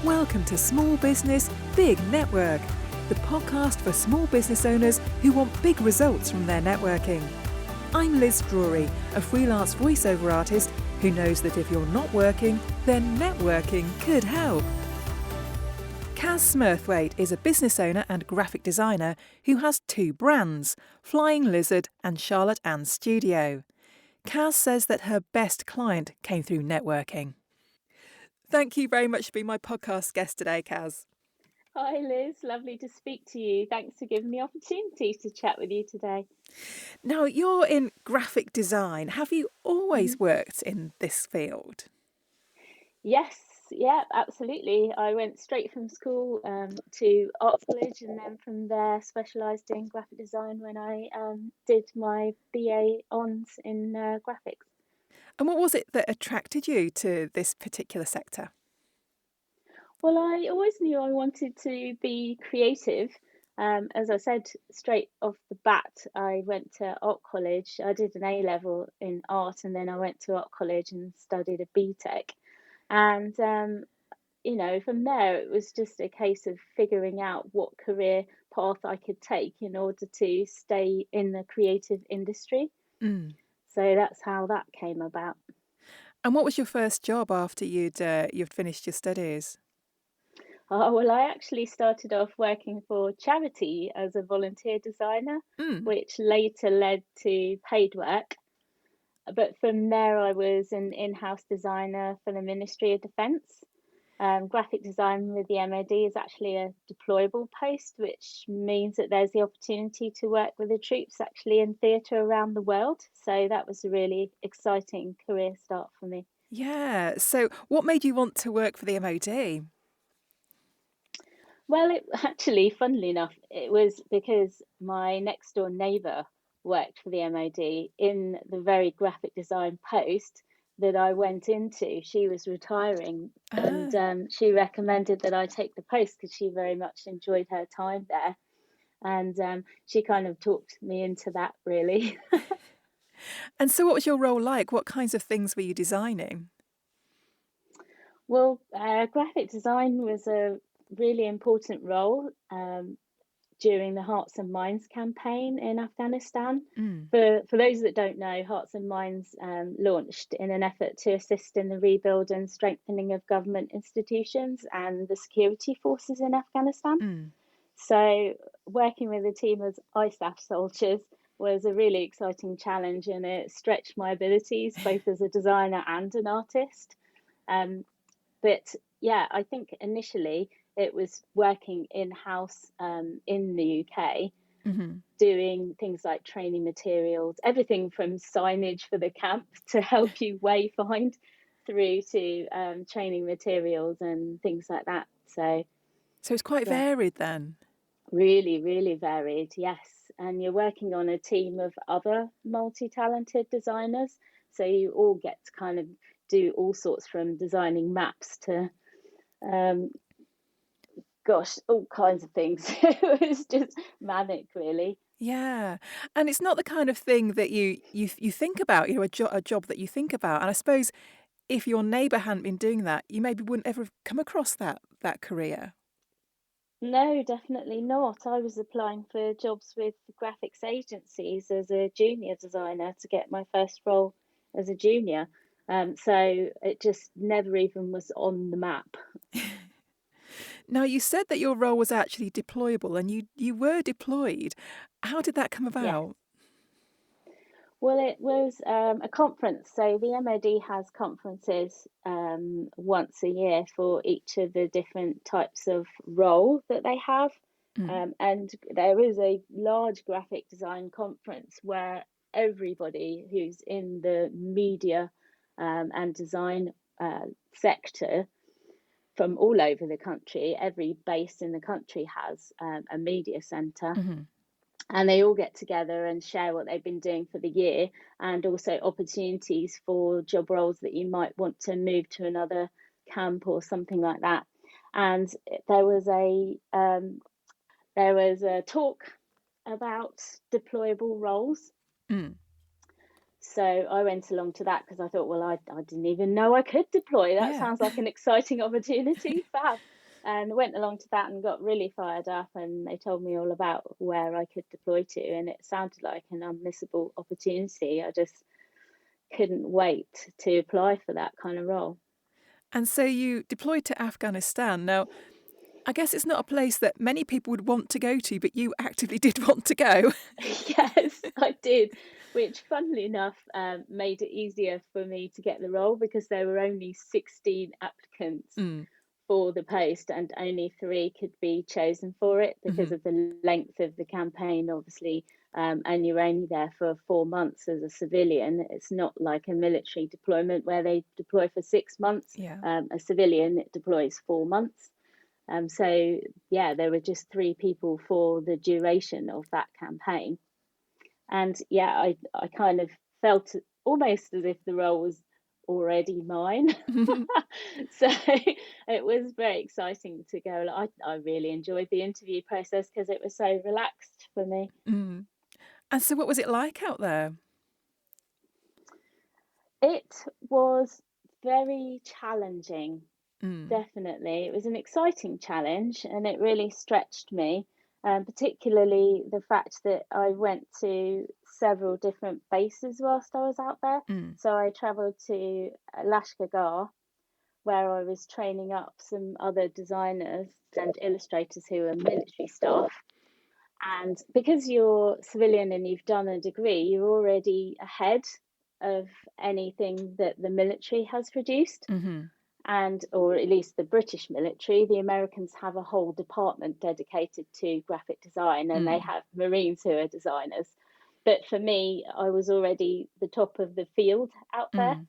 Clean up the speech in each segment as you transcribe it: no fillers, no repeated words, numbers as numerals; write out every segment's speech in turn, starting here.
Welcome to Small Business, Big Network, the podcast for small business owners who want big results from their networking. I'm Liz Drury, a freelance voiceover artist who knows that if you're not working, then networking could help. Cas Smirthwaite is a business owner and graphic designer who has two brands, Flying Lizard and Charlotte Ann Studio. Cas says that her best client came through networking. Thank you very much for being my podcast guest today, Cas. Hi Liz, lovely to speak to you. Thanks for giving me the opportunity to chat with you today. Now, you're in graphic design. Have you always worked in this field? Yes, yeah, absolutely. I went straight from school to art college, and then from there specialised in graphic design when I did my BA Hons in graphics. And what was it that attracted you to this particular sector? Well, I always knew I wanted to be creative. As I said straight off the bat, I went to art college. I did an A-level in art, and then I went to art college and studied a BTEC. And from there, it was just a case of figuring out what career path I could take in order to stay in the creative industry. So that's how that came about. And what was your first job after you'd finished your studies? Oh, well, I actually started off working for charity as a volunteer designer, which later led to paid work. But from there, I was an in-house designer for the Ministry of Defence. Graphic design with the MOD is actually a deployable post, which means that there's the opportunity to work with the troops actually in theatre around the world. So that was a really exciting career start for me. Yeah. So what made you want to work for the MOD? Well, funnily enough, it was because my next door neighbour worked for the MOD in the very graphic design post that I went into. She was retiring and she recommended that I take the post because she very much enjoyed her time there. And she kind of talked me into that, really. And so what was your role like? What kinds of things were you designing? Well, graphic design was a really important role during the Hearts and Minds campaign in Afghanistan. For those that don't know, Hearts and Minds launched in an effort to assist in the rebuild and strengthening of government institutions and the security forces in Afghanistan. So working with a team of ISAF soldiers was a really exciting challenge, and it stretched my abilities both as a designer and an artist. But yeah, I think initially it was working in-house in the UK, doing things like training materials, everything from signage for the camp to help you wayfind through to training materials and things like that. So it's quite varied then. Really, really varied, yes. And you're working on a team of other multi-talented designers. So you all get to kind of do all sorts from designing maps to all kinds of things. It was just manic, really. Yeah. And it's not the kind of thing that you think about, a job that you think about. And I suppose if your neighbour hadn't been doing that, you maybe wouldn't ever have come across that career. No, definitely not. I was applying for jobs with graphics agencies as a junior designer to get my first role as a junior. So it just never even was on the map. Now, you said that your role was actually deployable, and you were deployed. How did that come about? Yeah. Well, it was a conference. So the MOD has conferences once a year for each of the different types of role that they have. And there is a large graphic design conference where everybody who's in the media and design sector from all over the country, every base in the country has a media centre. And they all get together and share what they've been doing for the year, and also opportunities for job roles that you might want to move to another camp or something like that. And there was a talk about deployable roles. So I went along to that because I thought, well, I didn't even know I could deploy. That sounds like an exciting opportunity. Fab. and went along to that and got really fired up, and they told me all about where I could deploy to, and it sounded like an unmissable opportunity. I just couldn't wait to apply for that kind of role. And so you deployed to Afghanistan. Now, I guess it's not a place that many people would want to go to, but you actively did want to go. Yes, I did, which funnily enough made it easier for me to get the role, because there were only 16 applicants for the post and only 3 could be chosen for it because of the length of the campaign, obviously. And you're only there for 4 months as a civilian. It's not like a military deployment where they deploy for 6 months. Yeah. A civilian, it deploys 4 months. So, yeah, there were just 3 people for the duration of that campaign. And yeah, I kind of felt almost as if the role was already mine. So it was very exciting to go. I really enjoyed the interview process because it was so relaxed for me. And so what was it like out there? It was very challenging, definitely. It was an exciting challenge, and it really stretched me. Particularly the fact that I went to several different bases whilst I was out there. So I travelled to Lashkar, where I was training up some other designers and illustrators who were military staff. And because you're civilian and you've done a degree, you're already ahead of anything that the military has produced. And or at least the British military. The Americans have a whole department dedicated to graphic design, and they have Marines who are designers. But for me, I was already the top of the field out there.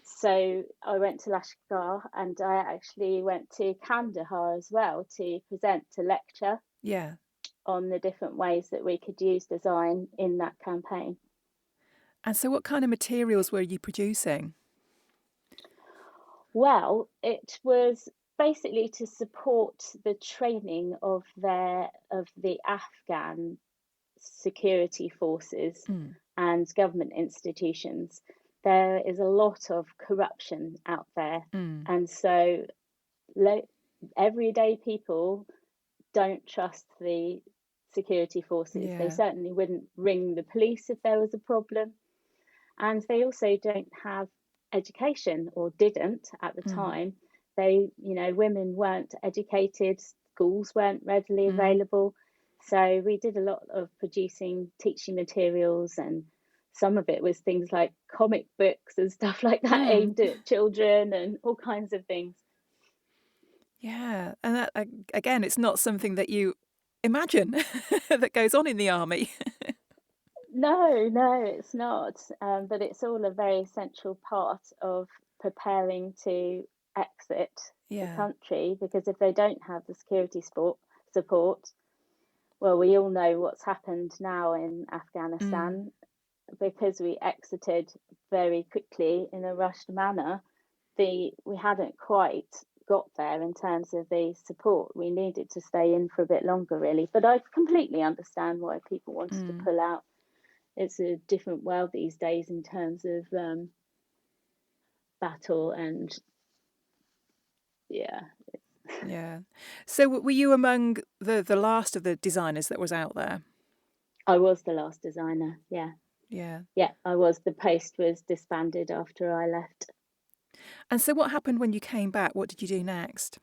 So I went to Lashkar, and I actually went to Kandahar as well to present, to lecture on the different ways that we could use design in that campaign. And so what kind of materials were you producing? Well, it was basically to support the training of the Afghan security forces and government institutions. There is a lot of corruption out there, and so everyday people don't trust the security forces. They certainly wouldn't ring the police if there was a problem, and they also don't have education, or didn't at the time. They, women weren't educated, schools weren't readily available. So we did a lot of producing teaching materials, and some of it was things like comic books and stuff like that aimed at children and all kinds of things. Yeah, and that, again, it's not something that you imagine that goes on in the army. No, it's not. But it's all a very essential part of preparing to exit the country, because if they don't have the security support, well, we all know what's happened now in Afghanistan. Because we exited very quickly in a rushed manner, we hadn't quite got there in terms of the support. We needed to stay in for a bit longer, really. But I completely understand why people wanted to pull out. It's a different world these days in terms of battle and Yeah. So were you among the last of the designers that was out there? I was the last designer, yeah. Yeah, I was. The post was disbanded after I left. And so what happened when you came back? What did you do next?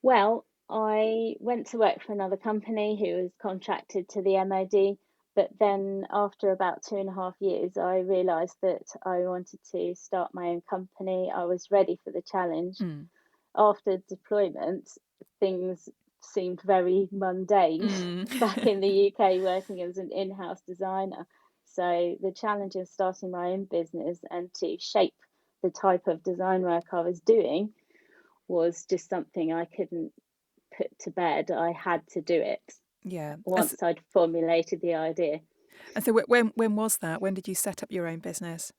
Well, I went to work for another company who was contracted to the MOD. But then after about 2.5 years, I realised that I wanted to start my own company. I was ready for the challenge. After deployment, things seemed very mundane back in the UK working as an in-house designer. So the challenge of starting my own business and to shape the type of design work I was doing was just something I couldn't put to bed. I had to do it. Yeah. Once I'd formulated the idea. And so when was that? When did you set up your own business?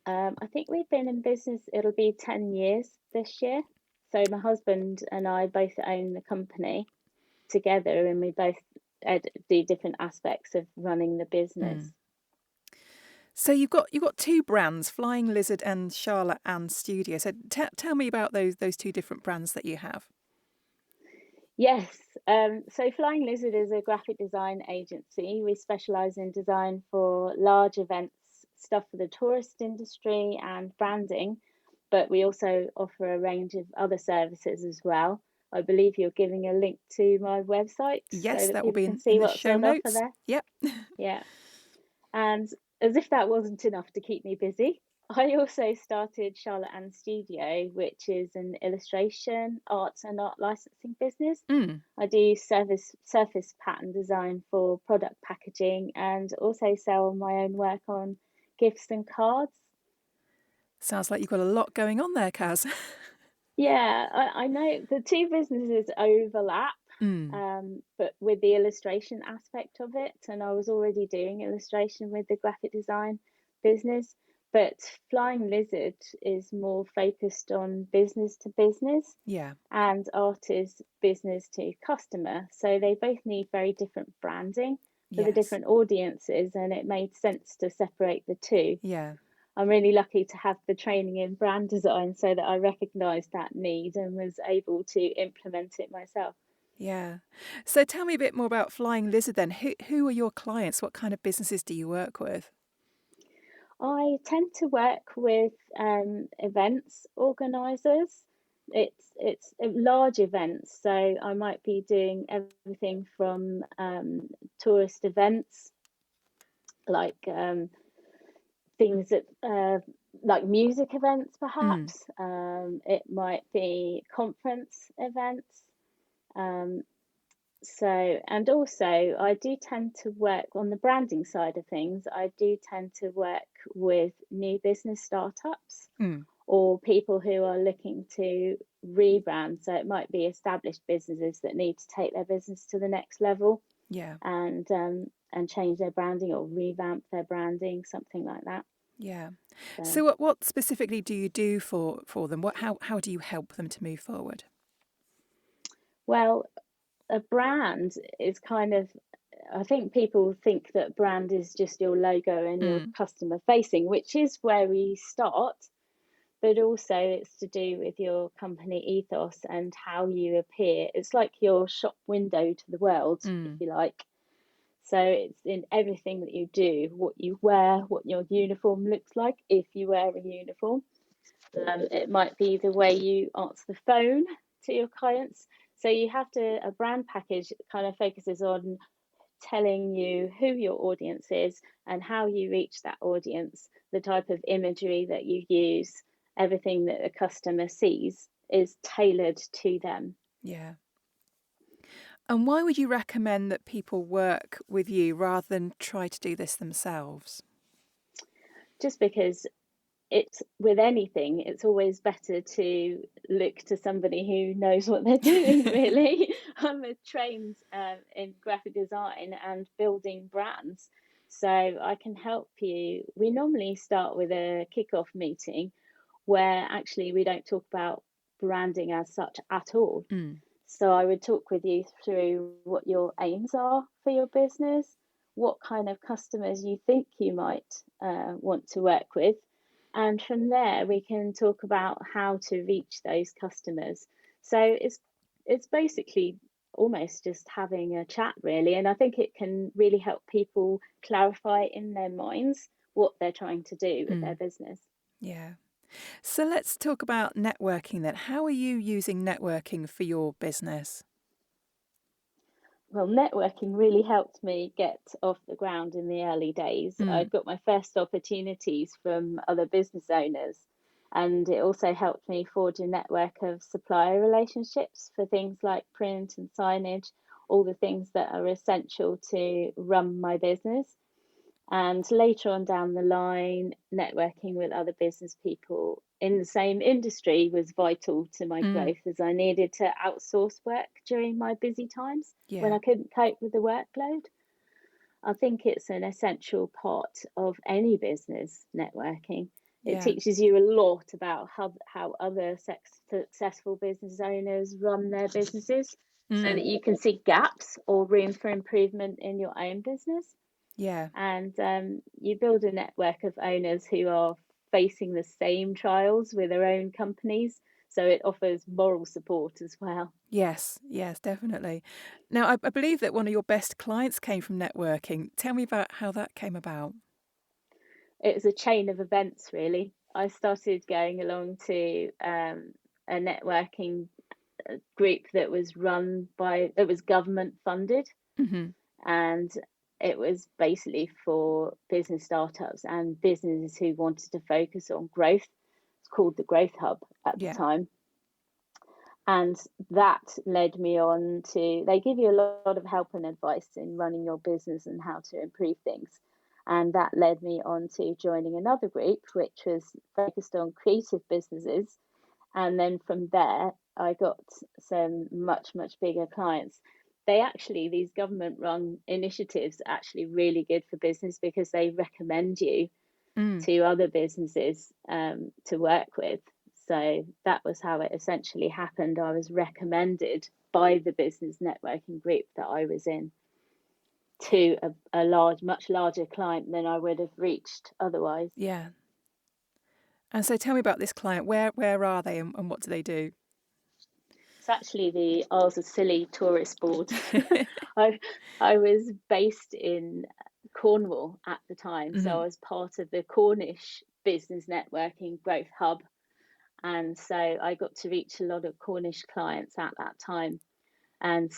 I think we've been in business, it'll be 10 years this year. So my husband and I both own the company together, and we both do different aspects of running the business. So you've got two brands, Flying Lizard and Charlotte and Studio. So tell me about those two different brands that you have. Yes. So Flying Lizard is a graphic design agency. We specialise in design for large events, stuff for the tourist industry and branding, but we also offer a range of other services as well. I believe you're giving a link to my website so Yes, that that will people be can in see the what's show on offer notes. there. Yep. Yeah. And as if that wasn't enough to keep me busy, I also started Charlotte and Studio, which is an illustration, arts and art licensing business. Mm. I do surface pattern design for product packaging and also sell my own work on gifts and cards. Sounds like you've got a lot going on there, Cas. Yeah, I know the two businesses overlap, Mm. but with the illustration aspect of it, and I was already doing illustration with the graphic design business, but Flying Lizard is more focused on business to business, Yeah. and art is business to customer. So they both need very different branding for the Yes. different audiences, and it made sense to separate the two. Yeah. I'm really lucky to have the training in brand design so that I recognised that need and was able to implement it myself. Yeah. So tell me a bit more about Flying Lizard then. Who are your clients? What kind of businesses do you work with? I tend to work with events organisers. It's large events, so I might be doing everything from tourist events like things that like music events, Mm. perhaps. It might be conference events. Um, and also, I do tend to work on the branding side of things. I do tend to work with new business startups Mm. or people who are looking to rebrand. So it might be established businesses that need to take their business to the next level Yeah. and change their branding or revamp their branding, something like that. Yeah. So, So what specifically do you do for them? How do you help them to move forward? well, a brand is kind of, I think people think that brand is just your logo and your Mm. customer facing, which is where we start, but also it's to do with your company ethos and how you appear. It's like your shop window to the world, if Mm. you like. So it's in everything that you do, what you wear, what your uniform looks like if you wear a uniform. It might be the way you answer the phone to your clients. So you have to, a brand package kind of focuses on telling you who your audience is and how you reach that audience, the type of imagery that you use, everything that a customer sees is tailored to them. Yeah. And why would you recommend that people work with you rather than try to do this themselves? Just because it's with anything, it's always better to look to somebody who knows what they're doing, really. I'm a trained in graphic design and building brands, so I can help you. We normally start with a kickoff meeting where actually we don't talk about branding as such at all. Mm. So I would talk with you through what your aims are for your business, what kind of customers you think you might want to work with. And from there, we can talk about how to reach those customers. So it's basically almost just having a chat, really. And I think it can really help people clarify in their minds what they're trying to do with their Mm. business. Yeah. So let's talk about networking then. How are you using networking for your business? Well, networking really helped me get off the ground in the early days. I Mm. got my first opportunities from other business owners, and it also helped me forge a network of supplier relationships for things like print and signage, all the things that are essential to run my business. And later on down the line, networking with other business people in the same industry was vital to my Mm. growth as I needed to outsource work during my busy times when Yeah. I couldn't cope with the workload. I think it's an essential part of any business networking. It Yeah. teaches you a lot about how other successful business owners run their businesses so Mm. that you can see gaps or room for improvement in your own business. Yeah. And you build a network of owners who are facing the same trials with their own companies. So it offers moral support as well. Yes, yes, definitely. Now, I believe that one of your best clients came from networking. Tell me about how that came about. It was a chain of events, really. I started going along to a networking group that was it was government funded, Hmm. and it was basically for business startups and businesses who wanted to focus on growth. It's called the Growth Hub at the Yeah. time. And that led me on to, they give you a lot of help and advice in running your business and how to improve things. And that led me on to joining another group, which was focused on creative businesses. And then from there, I got some much bigger clients. These government run initiatives are actually really good for business because they recommend you Mm. to other businesses to work with. So that was how it essentially happened. I was recommended by the business networking group that I was in to much larger client than I would have reached otherwise. Yeah. And so tell me about this client. Where are they and what do they do? It's actually the Isles of Scilly tourist board. I I was based in Cornwall at the time, so I Hmm. was part of the Cornish business networking growth hub. And so I got to reach a lot of Cornish clients at that time. And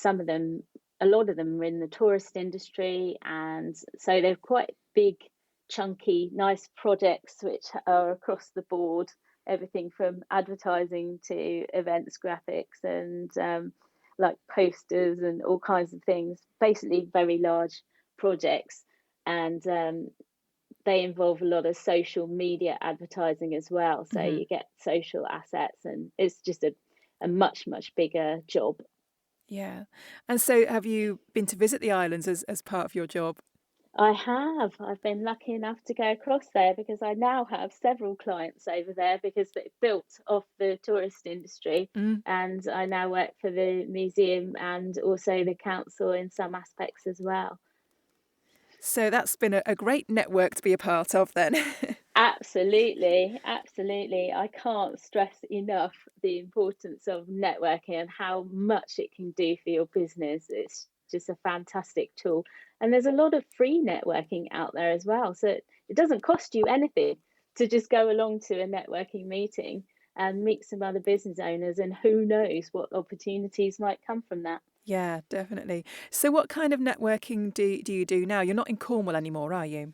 a lot of them were in the tourist industry. And so they're quite big, chunky, nice projects which are across the board, everything from advertising to events graphics and like posters and all kinds of things, basically very large projects. And they involve a lot of social media advertising as well. So Hmm. you get social assets, and it's just a much bigger job. Yeah. And so have you been to visit the islands as part of your job? I have. I've been lucky enough to go across there because I now have several clients over there because they built off the tourist industry. Mm. And I now work for the museum and also the council in some aspects as well. So that's been a great network to be a part of then. Absolutely, absolutely. I can't stress enough the importance of networking and how much it can do for your business. It's just a fantastic tool. And there's a lot of free networking out there as well. So it doesn't cost you anything to just go along to a networking meeting and meet some other business owners. And who knows what opportunities might come from that. Yeah, definitely. So what kind of networking do you do now? You're not in Cornwall anymore, are you?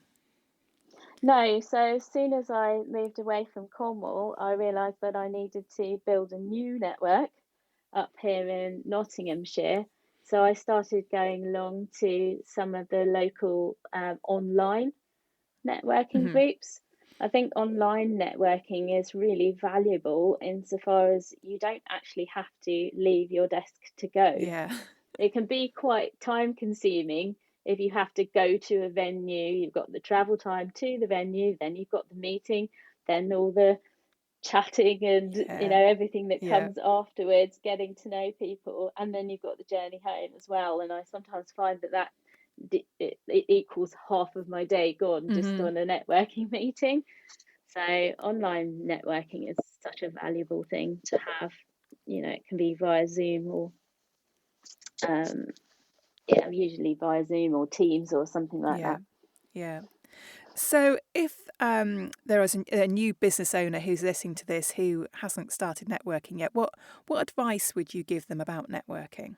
No, so as soon as I moved away from Cornwall, I realised that I needed to build a new network up here in Nottinghamshire. So I started going along to some of the local online networking Hmm. groups. I think online networking is really valuable insofar as you don't actually have to leave your desk to go. Yeah. It can be quite time consuming if you have to go to a venue, you've got the travel time to the venue, then you've got the meeting, then all the chatting and Yeah. everything that Yeah. comes afterwards, getting to know people, and then you've got the journey home as well. And I sometimes find that it equals half of my day gone just Hmm. on a networking meeting. So online networking is such a valuable thing to have. It can be via Zoom or um, yeah, usually via Zoom or Teams or something like Yeah. that. Yeah. So if there is a new business owner who's listening to this who hasn't started networking yet, what advice would you give them about networking?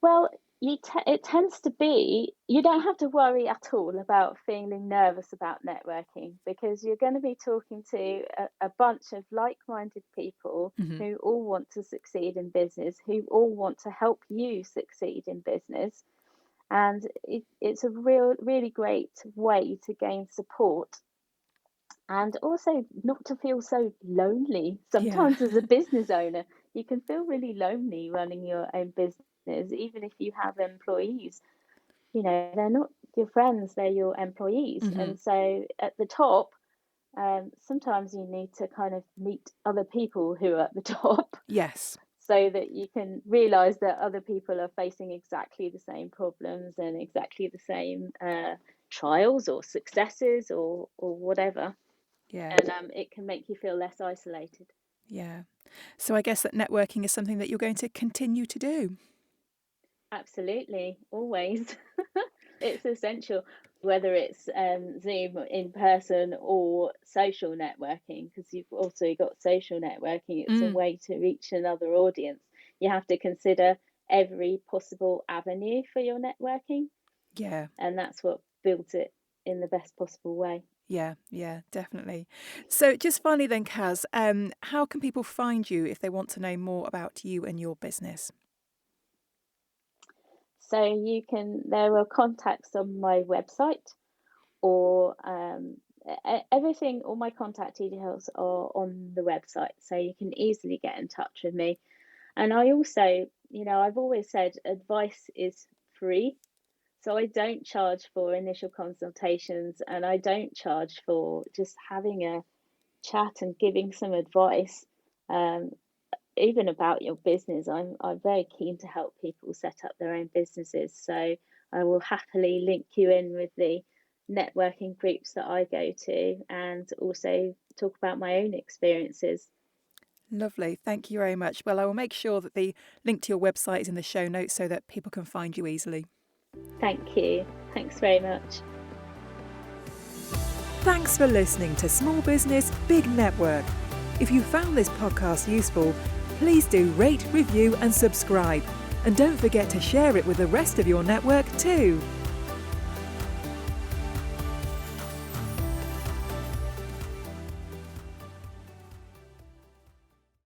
Well, it tends to be you don't have to worry at all about feeling nervous about networking because you're going to be talking to a bunch of like-minded people Hmm. who all want to succeed in business, who all want to help you succeed in business. And it's a really great way to gain support and also not to feel so lonely. Yeah. Sometimes, as a business owner, you can feel really lonely running your own business, even if you have employees. They're not your friends, they're your employees. Hmm. And so at the top, sometimes you need to kind of meet other people who are at the top. Yes. so that you can realise that other people are facing exactly the same problems and exactly the same trials or successes or whatever. Yeah. And it can make you feel less isolated. Yeah. So I guess that networking is something that you're going to continue to do. Absolutely, always. It's essential, whether it's Zoom in person or social networking, because you've also got social networking. It's a way to reach another audience. You have to consider every possible avenue for your networking. Yeah. And that's what builds it in the best possible way. Yeah, definitely. So just finally then, Cas, how can people find you if they want to know more about you and your business? So there are contacts on my website, or everything, all my contact details are on the website, so you can easily get in touch with me. And I also, I've always said advice is free. So I don't charge for initial consultations, and I don't charge for just having a chat and giving some advice. Even about your business, I'm very keen to help people set up their own businesses. So I will happily link you in with the networking groups that I go to, and also talk about my own experiences. Lovely. Thank you very much. Well, I will make sure that the link to your website is in the show notes so that people can find you easily. Thank you. Thanks very much. Thanks for listening to Small Business, Big Network. If you found this podcast useful, please do rate, review and subscribe. And don't forget to share it with the rest of your network too.